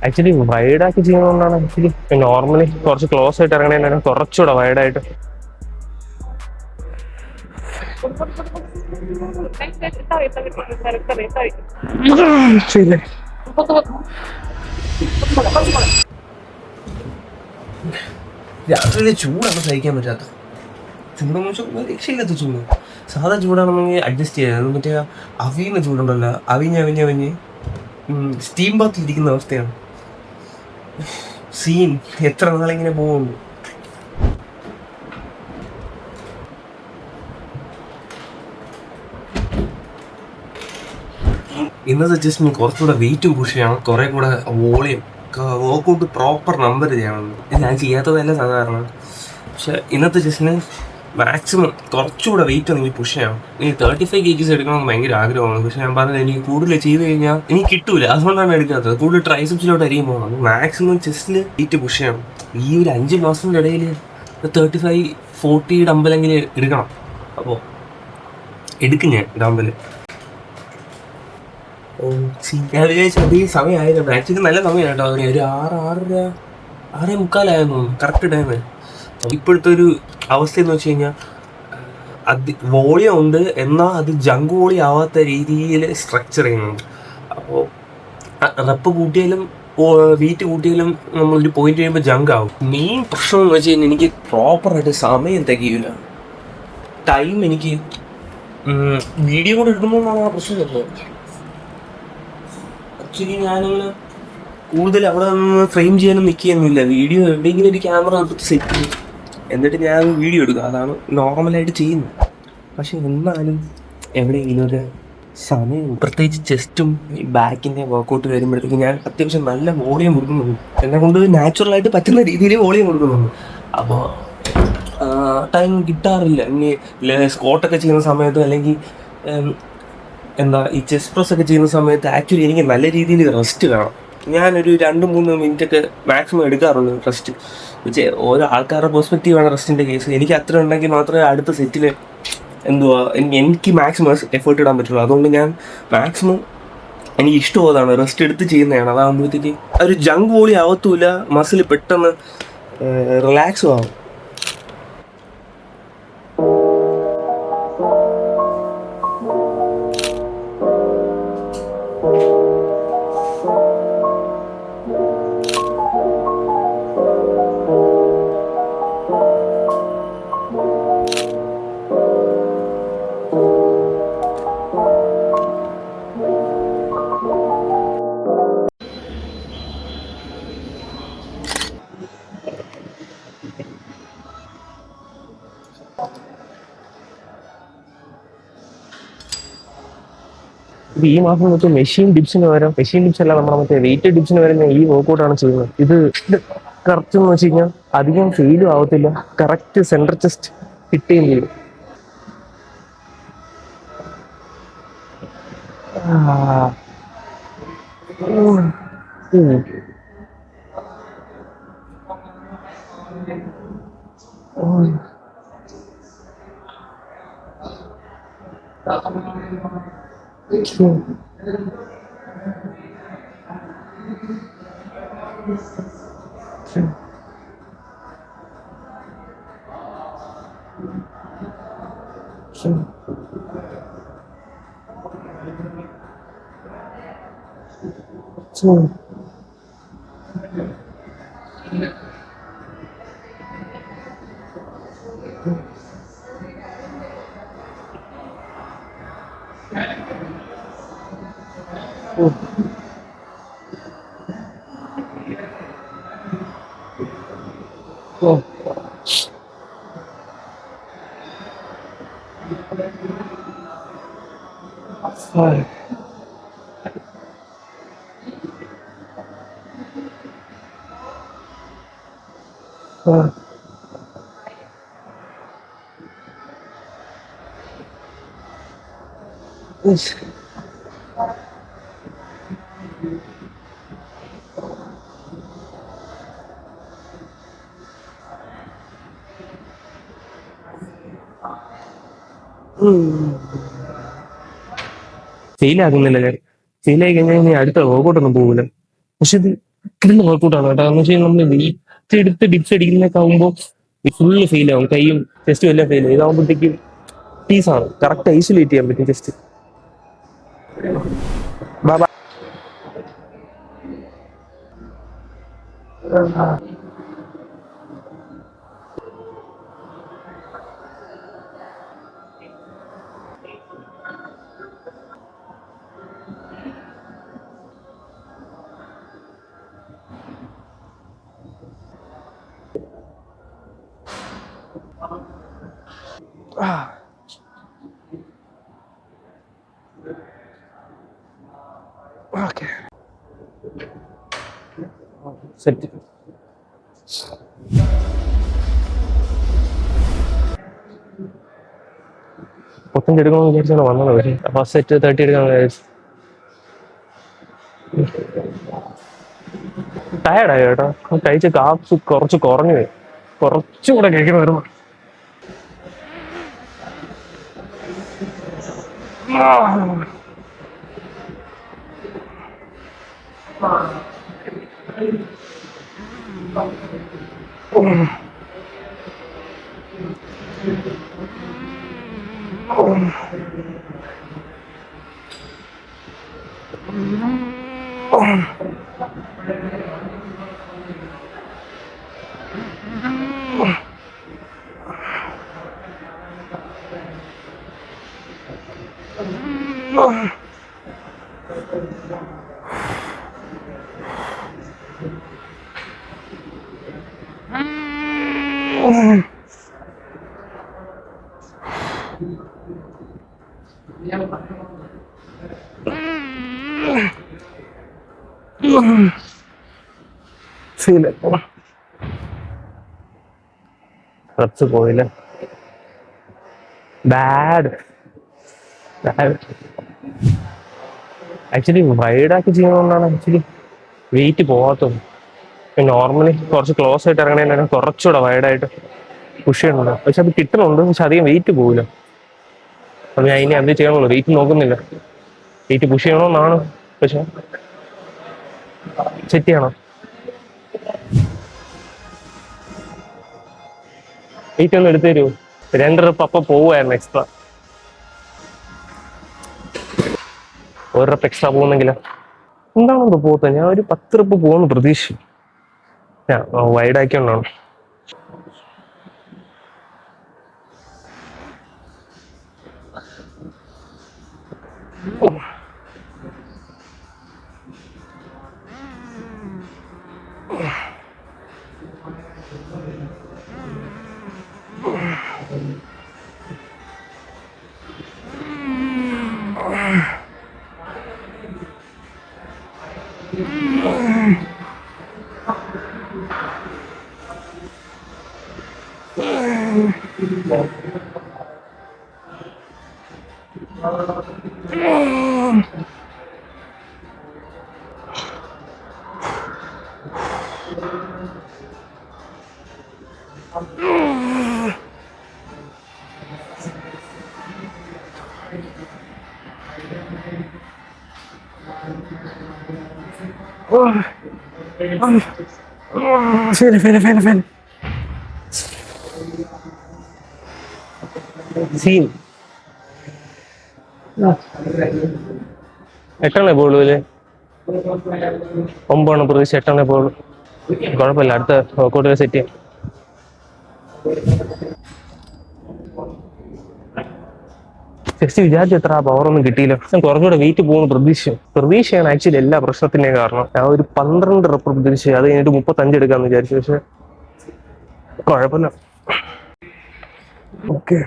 Actually വൈഡാക്കി ചെയ്യുന്നതുകൊണ്ടാണ് actually normally കുറച്ച് close ആയിട്ട് ഇറങ്ങണേലും കുറച്ചുകൂടെ വൈഡായിട്ട്. ശരി. രാത്രിയിലെ ചൂടാണ് സഹിക്കാൻ പറ്റാത്ത. ചൂടെന്ന് വെച്ചാൽ രക്ഷയില്ലാത്ത ചൂട്. സാധാ ചൂടാണെന്നെങ്കിൽ അഡ്ജസ്റ്റ് ചെയ്യാം. മറ്റേ അവിയുന്ന ചൂടുണ്ടല്ലോ, അവിഞ്ഞ് സ്റ്റീം ബാത്തിൽ ഇരിക്കുന്ന അവസ്ഥയാണ്. സീൻ എത്ര നാളിങ്ങനെ പോകുന്നു. ഇന്നത്തെ ജസ്റ്റ് കുറച്ചുകൂടെ വെയിറ്റും പുഷ് ചെയ്യണം, കുറെ കൂടെ വോളിയം വർക്കൗട്ട് പ്രോപ്പർ നമ്പർ ചെയ്യണം. ഞാൻ ചെയ്യാത്തതല്ല സാധാരണ, പക്ഷെ ഇന്നത്തെ ജസ്റ്റിന് മാക്സിമം കുറച്ചുകൂടെ വെയിറ്റ് എനിക്ക് പുഷ് ചെയ്യണം. എനിക്ക് 35 kgs എടുക്കണമെന്ന് ഭയങ്കര ആഗ്രഹമാണ്. പക്ഷെ ഞാൻ പറഞ്ഞത് എനിക്ക് കൂടുതൽ ചെയ്ത് കഴിഞ്ഞാൽ എനിക്ക് കിട്ടൂല, അതുകൊണ്ടാണ് എടുക്കാത്തത്. കൂടുതൽ ട്രൈസെപ്സിലോട്ട് അരിയും പോകണം. മാക്സിമം ചെസ്റ്റിൽ വെയിറ്റ് പുഷ് ചെയ്യണം. ഈ ഒരു 5 മാസത്തിൻ്റെ ഇടയിൽ 35-40 ഡമ്പലെങ്കിലും എടുക്കണം. അപ്പോൾ എടുക്കും ഞാൻ ഡമ്പല്. ഞാൻ വിചാരിച്ചത് ഈ സമയമായിരുന്നു. ആക്ച്വലി നല്ല സമയം കേട്ടോ. ഒരു 6-6:45 കറക്റ്റ് ടൈം. ഇപ്പോഴത്തെ ഒരു അവസ്ഥ എന്ന് വെച്ച് കഴിഞ്ഞാൽ അത് വോളിയം ഉണ്ട്, എന്നാൽ അത് ജങ്ക് വോളി ആവാത്ത രീതിയിൽ സ്ട്രക്ചർ ചെയ്യുന്നുണ്ട്. അപ്പോൾ റെപ്പ് കൂട്ടിയാലും വെയിറ്റ് കൂട്ടിയാലും നമ്മളൊരു പോയിന്റ് കഴിയുമ്പോൾ ജങ്ക് ആവും. മെയിൻ പ്രശ്നം എന്ന് വെച്ച് കഴിഞ്ഞാൽ എനിക്ക് പ്രോപ്പറായിട്ട് സമയം തികയില്ല. ടൈം എനിക്ക് വീഡിയോ കൂടെ എടുക്കുമ്പോഴാണ് ആ പ്രശ്നം വരുന്നത്. ആക്ച്വലി ഞാനങ്ങനെ കൂടുതൽ അവിടെ നിന്ന് ഫ്രെയിം ചെയ്യാനും നിൽക്കുകയൊന്നുമില്ല. വീഡിയോ എവിടെയെങ്കിലും ഒരു ക്യാമറ എടുത്ത് സെറ്റ് ചെയ്യും, എന്നിട്ട് ഞാൻ വീഡിയോ എടുക്കുക. അതാണ് നോർമലായിട്ട് ചെയ്യുന്നത്. പക്ഷെ എന്നാലും എവിടെയെങ്കിലും ഒരു സമയം, പ്രത്യേകിച്ച് ചെസ്റ്റും ബാക്കിൻ്റെ വർക്കൗട്ട് വരുമ്പോഴത്തേക്ക് ഞാൻ അത്യാവശ്യം നല്ല വോളിയം കൊടുക്കുന്നുണ്ട്. എന്നെ കൊണ്ട് നാച്ചുറലായിട്ട് പറ്റുന്ന രീതിയിൽ വോളിയം കൊടുക്കുന്നുണ്ട്. അപ്പോൾ ടൈം കിട്ടാറില്ല. ഇനി സ്ക്വാട്ടൊക്കെ ചെയ്യുന്ന സമയത്ത്, അല്ലെങ്കിൽ ഈ ചെസ്റ്റ് പ്രസ് ഒക്കെ ചെയ്യുന്ന സമയത്ത് ആക്ച്വലി എനിക്ക് നല്ല രീതിയിൽ റെസ്റ്റ് വേണം. ഞാനൊരു 2-3 മിനിറ്റൊക്കെ മാക്സിമം എടുക്കാറുള്ളൂ റെസ്റ്റ്. പക്ഷേ ഓരോ ആൾക്കാരുടെ പെർസ്പെക്റ്റീവാണ് റെസ്റ്റിൻ്റെ കേസ്. എനിക്ക് അത്ര ഉണ്ടെങ്കിൽ മാത്രമേ അടുത്ത സെറ്റിൽ എനിക്ക് മാക്സിമം എഫേർട്ട് ഇടാൻ പറ്റുള്ളൂ. അതുകൊണ്ട് ഞാൻ മാക്സിമം എനിക്ക് ഇഷ്ടമുള്ളതാണ് റെസ്റ്റ് എടുത്ത് ചെയ്യുന്നതാണ്. അതാകുമ്പോഴത്തേക്ക് ഒരു ജങ്ക് വോളി ആവത്തുമില്ല, മസിൽ പെട്ടെന്ന് റിലാക്സും ആവും. ഈ മാസം മറ്റേ മെഷീൻ ഡിപ്സിന് പകരം, മെഷീൻ ഡിപ്സ് അല്ല, നമ്മുടെ മറ്റേ വെയിറ്റ് ഡിപ്സിന് പകരം ഞാൻ ഈ വർക്കൗട്ടാണ് ചെയ്യുന്നത്. ഇത് കറക്റ്റ് എന്ന് വെച്ച് കഴിഞ്ഞാൽ അധികം ഫെയിലും ആവത്തില്ല, കറക്റ്റ് സെൻട്രൽ ചെസ്റ്റ് കിട്ടുകയും ചെയ്യും. ഫെയിലാകുന്നില്ല ഞാൻ. ഫെയിലായി കഴിഞ്ഞാൽ ഇനി അടുത്ത വർക്കൗട്ടൊന്നും പോകില്ല. പക്ഷെ ഇത് കിട്ടുന്ന വർക്കൗട്ടാണ് കേട്ടോ. എന്ന് വെച്ചാൽ നമ്മൾ വെയിറ്റ് എടുത്ത് ഡിപ്സ് അടിക്കുന്നൊക്കെ ആകുമ്പോൾ ഫുള്ള് ഫെയിൽ ആവും, കൈയും ചെസ്റ്റും എല്ലാം ഫെയിൽ ആവും. ഇതാകുമ്പോഴത്തേക്കും പീസാണ്, കറക്റ്റ് ഐസൊലേറ്റ് ചെയ്യാൻ പറ്റും ജസ്റ്റ്. Okay, set. പൊത്തഞ്ച് എടുക്കണമെന്ന് വിചാരിച്ചാണ് വന്നത്. പക്ഷേ ഫസ്റ്റ് സെറ്റ് 30 എടുക്കാന്ന് വിചാരിച്ചു. ടയർഡായി കേട്ടോ. കഴിച്ച കാപ്സ് കുറച്ച് കുറഞ്ഞു പോയി, കുറച്ചുകൂടെ കഴിക്കണമായിരുന്നു. റബ്സ് പോയില്ല. ബാഡ് ആക്ച്വലി വൈഡാക്കി ചെയ്യുന്നതുകൊണ്ടാണ് ആക്ച്വലി വെയിറ്റ് പോകാത്തത്. നോർമലി കുറച്ച് ക്ലോസ് ആയിട്ട് ഇറങ്ങണേനെ കുറച്ചുകൂടെ വൈഡായിട്ട് പുഷ് ചെയ്യുന്നുണ്ട്. പക്ഷെ അത് കിട്ടുന്നുണ്ട്, പക്ഷെ അധികം വെയിറ്റ് പോകില്ല. അത് ഞാൻ ഇനി അത് ചെയ്യണമല്ലോ, വെയിറ്റ് നോക്കുന്നില്ല. വെയിറ്റ് പുഷ് ചെയ്യണമെന്നാണ്, പക്ഷെ സെറ്റ് ചെയ്യണം. വെയിറ്റ് ഒന്ന് എടുത്തു തരുമോ? 2 റെപ്പ് അപ്പം പോവുമായിരുന്നു എക്സ്ട്രാ. 1 റെപ്പ് എക്സ്ട്രാ പോകുന്നെങ്കിലോ എന്താണെന്ന് പോകത്ത. ഞാൻ ഒരു 10 റെപ്പ് പോകുന്നു പ്രതീക്ഷിച്ചു. ഞാൻ വൈഡാക്കിയോണ്ടാണ്. സീൻ 8 പോളൂ അല്ലേ? 9 പ്രതീക്ഷ 8 പോളൂ. കുഴപ്പമില്ല, അടുത്ത വർക്കൗട്ടിൽ സെറ്റ് ചെയ്യാം. ചെസ്റ്റ് വിചാരിച്ച എത്ര പവറൊന്നും കിട്ടിയില്ല. ഞാൻ കുറച്ചുകൂടെ വെയിറ്റ് പോകുന്ന പ്രതീക്ഷയാണ് ആക്ച്വലി എല്ലാ പ്രശ്നത്തിന്റെയും കാരണം. ഞാൻ ഒരു 12 റെപ്പ് പ്രതീക്ഷ, അത് കഴിഞ്ഞിട്ട് 35 എടുക്കാന്ന് വിചാരിച്ചു. പക്ഷെ കുഴപ്പമില്ല. ഓക്കെ,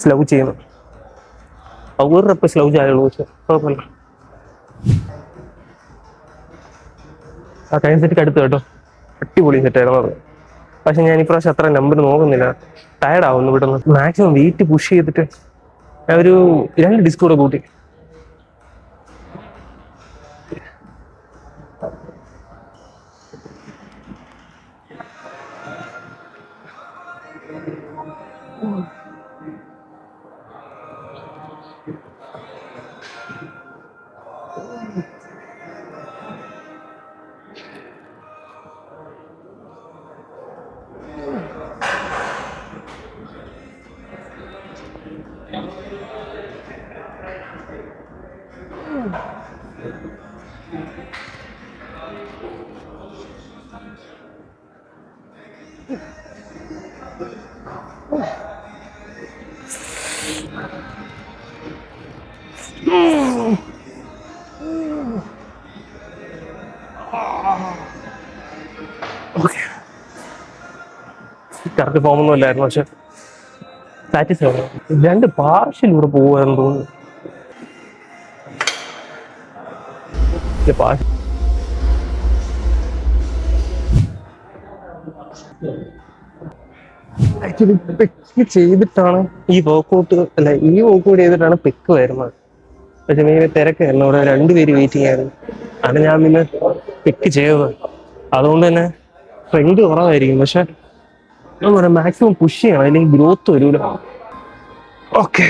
സ്ലോ ചെയ്യുന്നു. ഒരു റെപ്പ് സ്ലോ ചെയ്യുള്ളൂ, പക്ഷെ കുഴപ്പമില്ല. ആ കഴിഞ്ഞ സെറ്റ് അടുത്ത് കേട്ടോ, അടിപൊളി സെറ്റായിരുന്നു അത്. പക്ഷെ ഞാൻ ഇപ്രാവശ്യം അത്ര നമ്പർ നോക്കുന്നില്ല, ടയർഡാവുന്നു വിടുന്നു. മാക്സിമം വെയിറ്റ് പുഷ് ചെയ്തിട്ട് ഞാൻ ഒരു 2 ഡിസ്ക് കൂടെ കൂട്ടി. കറക്റ്റ് ഫോമൊന്നും ഇല്ലായിരുന്നു, പക്ഷെ സാറ്റിസ്ഫൈ ആണ്. 2 പാർഷ്യലൂടെ പോകുമായിരുന്നു തോന്നുന്നു. ആക്ച്വലി പെക്ക് ചെയ്തിട്ടാണ് ഈ വർക്കൗട്ട്, അല്ല ഈ വർക്കൗട്ട് ചെയ്തിട്ടാണ് പെക്ക് വരുന്നത്. പക്ഷെ മെയിൻ തിരക്കായിരുന്നു, അവിടെ 2 പേര് വെയിറ്റിംഗ് ആയിരുന്നു. അത് ഞാൻ പിന്നെ പെക്ക് ചെയ്തത്. അതുകൊണ്ട് തന്നെ സ്ട്രെങ്ത് കുറവായിരിക്കും, പക്ഷെ എന്താ പറയുക, മാക്സിമം പുഷ് ചെയ്യണം, അല്ലെങ്കിൽ ഗ്രോത്ത് വരൂല. ഓക്കെ,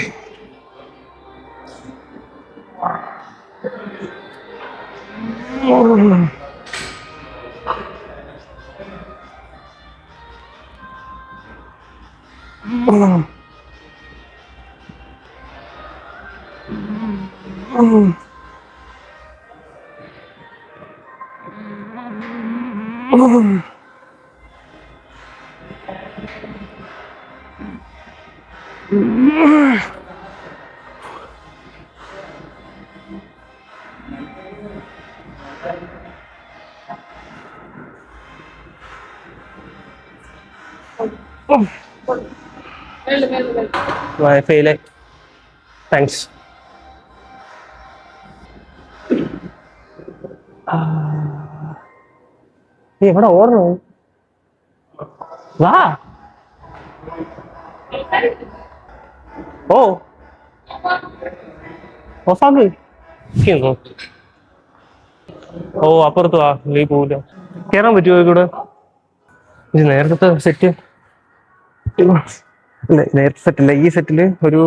ഫെയിലായി. താങ്ക്സ്. നീ എവിടെ ഓടണോ? വാ. ഓ ഓഫാക്ക്. ഓ അപ്പുറത്ത് വാ, നീ പോവില്ല. കയറാൻ പറ്റുമോ കൂടെ? ഇത് നേരത്തെ സെറ്റ് അല്ല, നേരത്തെ സെറ്റല്ല, ഈ സെറ്റില് ഒരു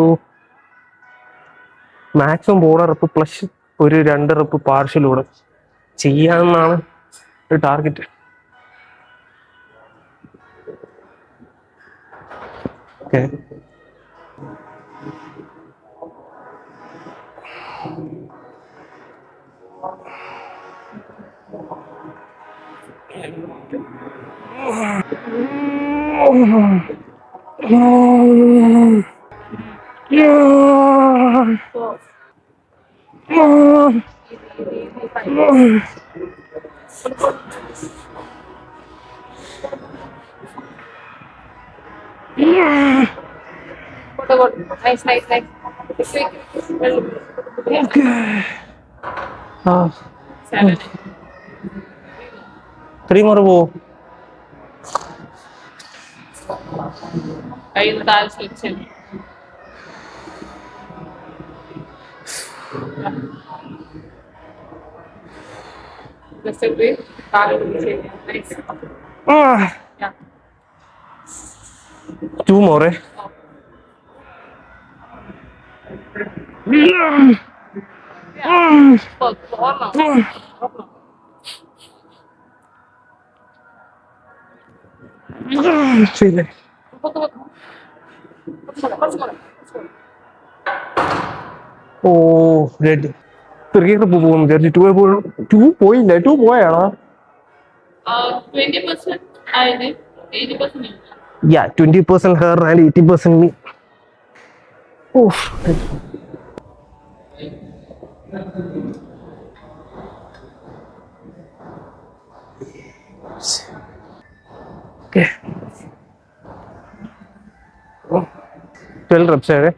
മാക്സിമം ബോർഡർ റെപ്പ് പ്ലസ് ഒരു 2 റെപ്പ് പാർഷ്യലൂടെ ചെയ്യാമെന്നാണ് ഒരു target. Okay, Nice, nice, nice. Seven. 3 more പോവോ? Ayun tayo switch in. Let's agree. Nice. Yeah. 2 more. Yeah. Feel oh ready 3 പോകും വിചാരിച്ചു. 2 പോയില്ല. 2 പോയാണോ? 20% ആയത് 80% Yeah, 20% her and 80% me. Oof. Okay. 12 reps है.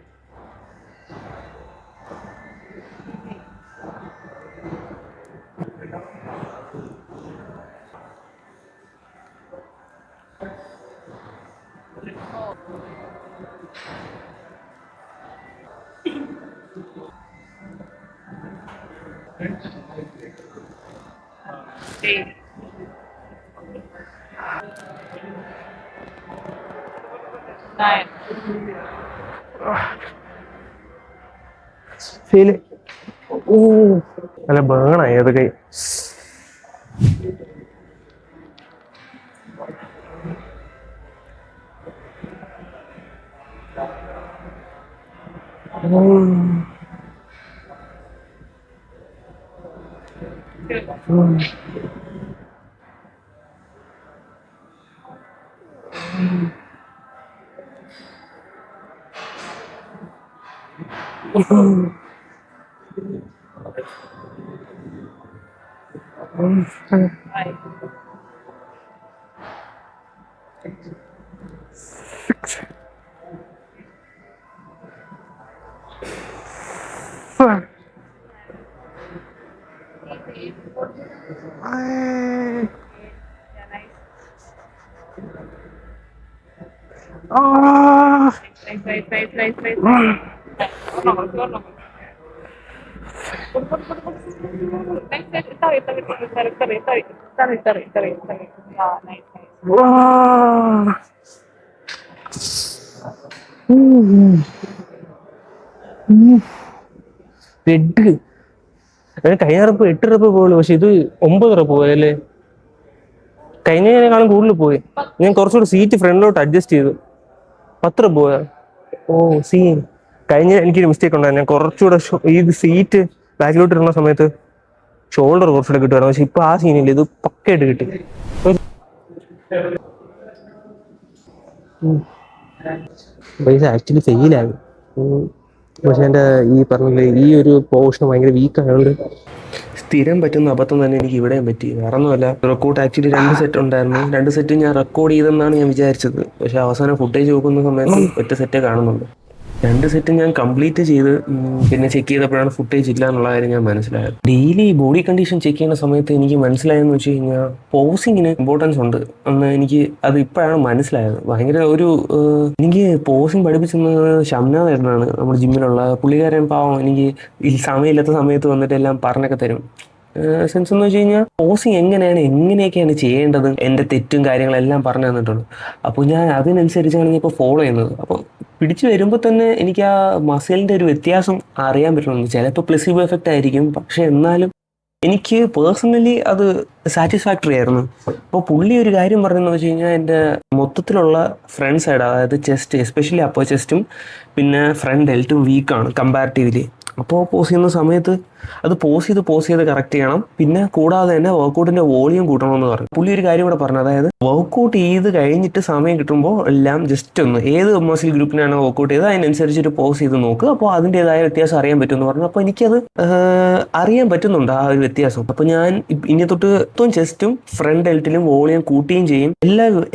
Nine. Feel it. Oh, अरे burn आया तो कहीं. Five. 6. 7. Yeah, nice. Nice. One more. Tarik. Yeah, nice. എട്ട് കഴിഞ്ഞ റപ്പ് 8 റപ്പ് പോയുള്ളൂ. പക്ഷെ ഇത് 9 റപ്പ് പോയല്ലേ. കഴിഞ്ഞതിനേക്കാളും കൂടുതൽ പോയി. ഞാൻ കുറച്ചുകൂടി സീറ്റ് ഫ്രണ്ടിലോട്ട് അഡ്ജസ്റ്റ് ചെയ്തു. 10 റപ്പ് പോയാ. ഓ സീൻ. കഴിഞ്ഞ എനിക്കൊരു മിസ്റ്റേക്ക് ഉണ്ടായിരുന്നു. ഞാൻ കുറച്ചുകൂടെ ഈ സീറ്റ് ബാക്കിലോട്ട് ഇടുന്ന സമയത്ത് ഷോൾഡർ കുറച്ചുകൂടെ കിട്ടുമായിരുന്നു. പക്ഷെ ഇപ്പൊ ആ സീനില്ല. ഇത് പക്കയായിട്ട് കിട്ടി. പൈസ ആക്ച്വലി ഫെയിലായി. പക്ഷെ എൻ്റെ ഈ പറഞ്ഞില്ലേ ഈ ഒരു പോർഷൻ ഭയങ്കര വീക്ക് ആയതുകൊണ്ട് സ്ഥിരം പറ്റുന്ന അബദ്ധം തന്നെ എനിക്ക് ഇവിടെയും പറ്റി. വേറെ ഒന്നുമല്ല, റെക്കോർഡ് ആക്ച്വലി 2 സെറ്റ് ഉണ്ടായിരുന്നു. 2 സെറ്റ് ഞാൻ റെക്കോർഡ് ചെയ്തെന്നാണ് ഞാൻ വിചാരിച്ചത്. പക്ഷെ അവസാനം ഫുട്ടേജ് നോക്കുന്ന സമയത്ത് ഒറ്റ സെറ്റേ കാണുന്നുള്ളൂ. 2 സെറ്റ് ഞാൻ കംപ്ലീറ്റ് ചെയ്ത് പിന്നെ ചെക്ക് ചെയ്തപ്പോഴാണ് ഫുട്ടേജ് ഇല്ല എന്നുള്ള കാര്യം ഞാൻ മനസ്സിലായത്. ഡെയിലി ബോഡി കണ്ടീഷൻ ചെക്ക് ചെയ്യുന്ന സമയത്ത് എനിക്ക് മനസ്സിലായെന്ന് വെച്ച് കഴിഞ്ഞാൽ പോസിങ്ങിന് ഇമ്പോർട്ടൻസ് ഉണ്ട് എന്ന് എനിക്ക് അത് ഇപ്പോഴാണ് മനസ്സിലായത്. ഭയങ്കര ഒരു എനിക്ക് പോസിങ് പഠിപ്പിച്ചെന്നത് ഷംനാഥായിരുന്നാണ് നമ്മുടെ ജിമ്മിലുള്ള പുള്ളിക്കാരൻ. പാവം എനിക്ക് ഈ സമയമില്ലാത്ത സമയത്ത് വന്നിട്ട് എല്ലാം പറഞ്ഞൊക്കെ തരും. സെൻസ് എന്ന് വെച്ച് കഴിഞ്ഞാൽ പോസിങ് എങ്ങനെയൊക്കെയാണ് ചെയ്യേണ്ടത്, എൻ്റെ തെറ്റും കാര്യങ്ങളെല്ലാം പറഞ്ഞു തന്നിട്ടുണ്ട്. അപ്പോൾ ഞാൻ അതിനനുസരിച്ചാണ് ഞാൻ ഇപ്പോൾ ഫോളോ ചെയ്യുന്നത്. അപ്പോൾ പിടിച്ചു വരുമ്പോൾ തന്നെ എനിക്ക് ആ മസിലിൻ്റെ ഒരു വ്യത്യാസം അറിയാൻ പറ്റുന്നുണ്ട്. ചിലപ്പോൾ പ്ലെസിബോ എഫക്റ്റ് ആയിരിക്കും, പക്ഷെ എന്നാലും എനിക്ക് പേഴ്സണലി അത് സാറ്റിസ്ഫാക്ടറി ആയിരുന്നു. അപ്പോൾ പുള്ളി ഒരു കാര്യം പറഞ്ഞതെന്ന് വെച്ച് കഴിഞ്ഞാൽ എൻ്റെ മൊത്തത്തിലുള്ള ഫ്രണ്ട് സൈഡ്, അതായത് ചെസ്റ്റ്, എസ്പെഷ്യലി അപ്പർ ചെസ്റ്റും പിന്നെ ഫ്രണ്ട് ഡെൽറ്റും വീക്കാണ് കമ്പാരിറ്റീവ്ലി. അപ്പോൾ പോസ് ചെയ്യുന്ന സമയത്ത് അത് പോസ് ചെയ്ത് കറക്റ്റ് ചെയ്യണം. പിന്നെ കൂടാതെ തന്നെ വർക്കൗട്ടിൻ്റെ വോളിയം കൂട്ടണമെന്ന് പറഞ്ഞു. പുള്ളി ഒരു കാര്യം കൂടെ പറഞ്ഞു, അതായത് വർക്കൗട്ട് ചെയ്ത് കഴിഞ്ഞിട്ട് സമയം കിട്ടുമ്പോൾ എല്ലാം ജസ്റ്റ് ഒന്ന് ഏത് മസിൽ ഗ്രൂപ്പിനാണ് വർക്കൗട്ട് ചെയ്ത് അതിനനുസരിച്ചൊരു പോസ് ചെയ്ത് നോക്കുക. അപ്പോൾ അതിൻ്റെതായ വ്യത്യാസം അറിയാൻ പറ്റുമെന്ന് പറഞ്ഞു. അപ്പോൾ എനിക്കത് അറിയാൻ പറ്റുന്നുണ്ട് ആ ഒരു വ്യത്യാസം. അപ്പോൾ ഞാൻ ഇനി തൊട്ട് ചെസ്റ്റും ഫ്രണ്ട് ഡെൽറ്റിലും വോളിയം കൂട്ടുകയും ചെയ്യും.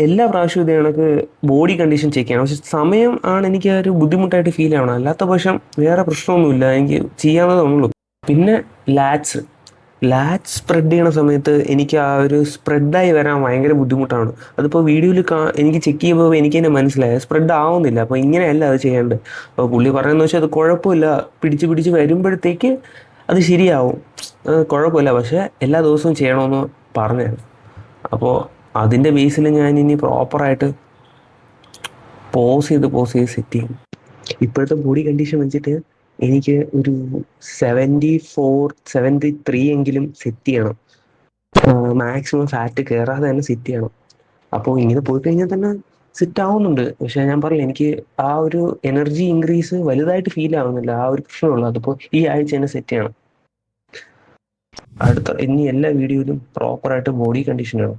എല്ലാ പ്രാവശ്യവും ഇത് കണക്ക് ബോഡി കണ്ടീഷൻ ചെക്ക് ചെയ്യണം. പക്ഷെ സമയം ആണ് എനിക്ക് ഒരു ബുദ്ധിമുട്ടായിട്ട് ഫീൽ ആവണം. അല്ലാത്ത പക്ഷം വേറെ പ്രശ്നമൊന്നുമില്ല, എനിക്ക് ചെയ്യാവുന്നതുള്ളൂ. പിന്നെ ലാറ്റ്സ് സ്പ്രെഡ് ചെയ്യണ സമയത്ത് എനിക്ക് ആ ഒരു സ്പ്രെഡായി വരാൻ ഭയങ്കര ബുദ്ധിമുട്ടാണ്. അതിപ്പോൾ വീഡിയോയിൽ എനിക്ക് ചെക്ക് ചെയ്യുമ്പോൾ എനിക്ക് തന്നെ മനസ്സിലായി സ്പ്രെഡ് ആവുന്നില്ല. അപ്പോൾ ഇങ്ങനെയല്ല അത് ചെയ്യേണ്ടത്. അപ്പോൾ പുള്ളി പറയുന്നത് വെച്ചാൽ അത് കുഴപ്പമില്ല, പിടിച്ച് വരുമ്പോഴത്തേക്ക് അത് ശരിയാവും, കുഴപ്പമില്ല, പക്ഷേ എല്ലാ ദിവസവും ചെയ്യണമെന്ന് പറഞ്ഞായിരുന്നു. അപ്പോൾ അതിൻ്റെ ബേസിൽ ഞാൻ ഇനി പ്രോപ്പറായിട്ട് പോസ് ചെയ്ത് സെറ്റ് ചെയ്യും. ഇപ്പോഴത്തെ ബോഡി കണ്ടീഷൻ വെച്ചിട്ട് എനിക്ക് ഒരു 74-73 എങ്കിലും സെറ്റ് ചെയ്യണം. മാക്സിമം ഫാറ്റ് കയറാതെ തന്നെ സെറ്റ് ചെയ്യണം. അപ്പോൾ ഇങ്ങനെ പോയി കഴിഞ്ഞാൽ തന്നെ സെറ്റ് ആവുന്നുണ്ട്. പക്ഷെ ഞാൻ പറഞ്ഞില്ല, എനിക്ക് ആ ഒരു എനർജി ഇൻക്രീസ് വലുതായിട്ട് ഫീൽ ആവുന്നില്ല. ആ ഒരു പ്രശ്നമുള്ളൂ. അതിപ്പോൾ ഈ ആഴ്ച തന്നെ സെറ്റ് ചെയ്യണം. ഇനി എല്ലാ വീഡിയോയിലും പ്രോപ്പറായിട്ട് ബോഡി കണ്ടീഷൻ വേണം.